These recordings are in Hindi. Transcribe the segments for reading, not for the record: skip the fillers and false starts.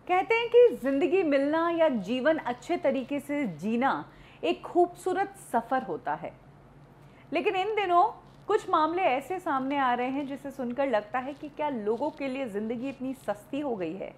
कहते हैं कि जिंदगी मिलना या जीवन अच्छे तरीके से जीना एक खूबसूरत सफर होता है। लेकिन इन दिनों कुछ मामले ऐसे सामने आ रहे हैं जिसे सुनकर लगता है कि क्या लोगों के लिए जिंदगी इतनी सस्ती हो गई है।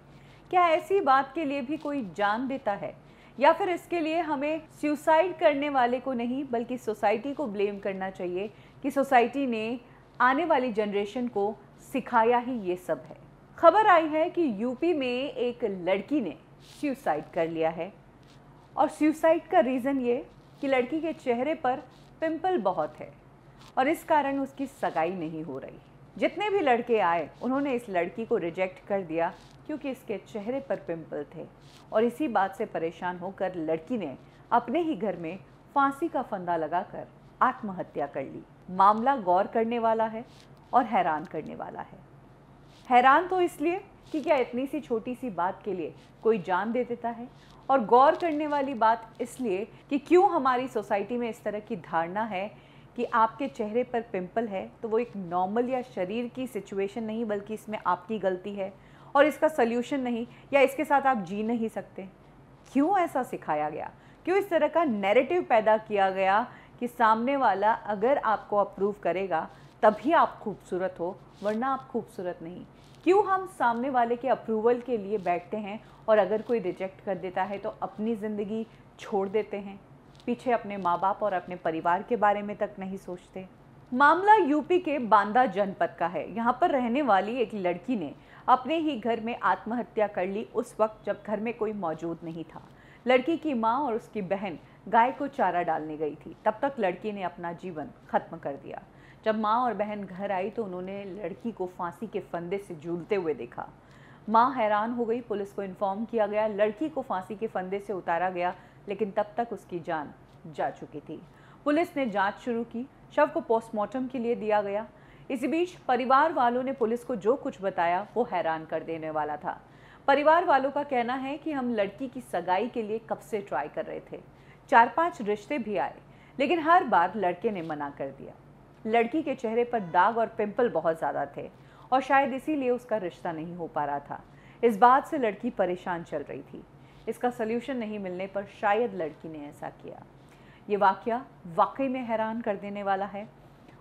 क्या ऐसी बात के लिए भी कोई जान देता है, या फिर इसके लिए हमें सुसाइड करने वाले को नहीं बल्कि सोसाइटी को ब्लेम करना चाहिए कि सोसाइटी ने आने वाली जनरेशन को सिखाया ही ये सब है। खबर आई है कि यूपी में एक लड़की ने सुसाइड कर लिया है, और सुसाइड का रीज़न ये कि लड़की के चेहरे पर पिंपल बहुत है और इस कारण उसकी सगाई नहीं हो रही। जितने भी लड़के आए उन्होंने इस लड़की को रिजेक्ट कर दिया क्योंकि इसके चेहरे पर पिंपल थे, और इसी बात से परेशान होकर लड़की ने अपने ही घर में फांसी का फंदा लगाकर आत्महत्या कर ली। मामला गौर करने वाला है और हैरान करने वाला है। हैरान तो इसलिए कि क्या इतनी सी छोटी सी बात के लिए कोई जान दे देता है, और गौर करने वाली बात इसलिए कि क्यों हमारी सोसाइटी में इस तरह की धारणा है कि आपके चेहरे पर पिंपल है तो वो एक नॉर्मल या शरीर की सिचुएशन नहीं बल्कि इसमें आपकी गलती है और इसका सल्यूशन नहीं, या इसके साथ आप जी नहीं सकते। क्यों ऐसा सिखाया गया, क्यों इस तरह का नैरेटिव पैदा किया गया कि सामने वाला अगर आपको अप्रूव करेगा तभी आप खूबसूरत हो, वरना आप खूबसूरत नहीं। क्यों हम सामने वाले के अप्रूवल के लिए बैठते हैं और अगर कोई रिजेक्ट कर देता है तो अपनी ज़िंदगी छोड़ देते हैं, पीछे अपने माँ बाप और अपने परिवार के बारे में तक नहीं सोचते। मामला यूपी के बांदा जनपद का है। यहाँ पर रहने वाली एक लड़की ने अपने ही घर में आत्महत्या कर ली उस वक्त जब घर में कोई मौजूद नहीं था। लड़की की माँ और उसकी बहन गाय को चारा डालने गई थी, तब तक लड़की ने अपना जीवन खत्म कर दिया। जब माँ और बहन घर आई तो उन्होंने लड़की को फांसी के फंदे से झूलते हुए देखा। माँ हैरान हो गई, पुलिस को इन्फॉर्म किया गया, लड़की को फांसी के फंदे से उतारा गया, लेकिन तब तक उसकी जान जा चुकी थी। पुलिस ने जांच शुरू की, शव को पोस्टमार्टम के लिए दिया गया। इसी बीच परिवार वालों ने पुलिस को जो कुछ बताया वो हैरान कर देने वाला था। परिवार वालों का कहना है कि हम लड़की की सगाई के लिए कब से ट्राई कर रहे थे, 4-5 रिश्ते भी आए, लेकिन हर बार लड़के ने मना कर दिया। लड़की के चेहरे पर दाग और पिंपल बहुत ज़्यादा थे और शायद इसीलिए उसका रिश्ता नहीं हो पा रहा था। इस बात से लड़की परेशान चल रही थी। इसका सल्यूशन नहीं मिलने पर शायद लड़की ने ऐसा किया। ये वाकया वाकई में हैरान कर देने वाला है,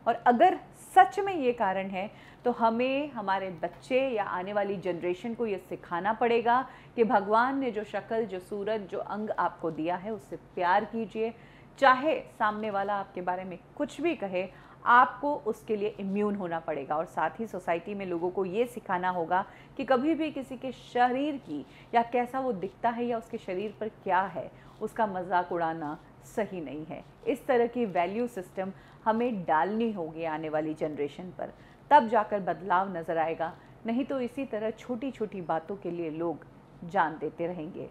और अगर सच में ये कारण है तो हमें हमारे बच्चे या आने वाली जनरेशन को ये सिखाना पड़ेगा कि भगवान ने जो शक्ल, जो सूरत, जो अंग आपको दिया है उससे प्यार कीजिए। चाहे सामने वाला आपके बारे में कुछ भी कहे, आपको उसके लिए इम्यून होना पड़ेगा। और साथ ही सोसाइटी में लोगों को ये सिखाना होगा कि कभी भी किसी के शरीर की या कैसा वो दिखता है या उसके शरीर पर क्या है उसका मजाक उड़ाना सही नहीं है। इस तरह की वैल्यू सिस्टम हमें डालनी होगी आने वाली जनरेशन पर, तब जाकर बदलाव नज़र आएगा। नहीं तो इसी तरह छोटी छोटी बातों के लिए लोग जान देते रहेंगे।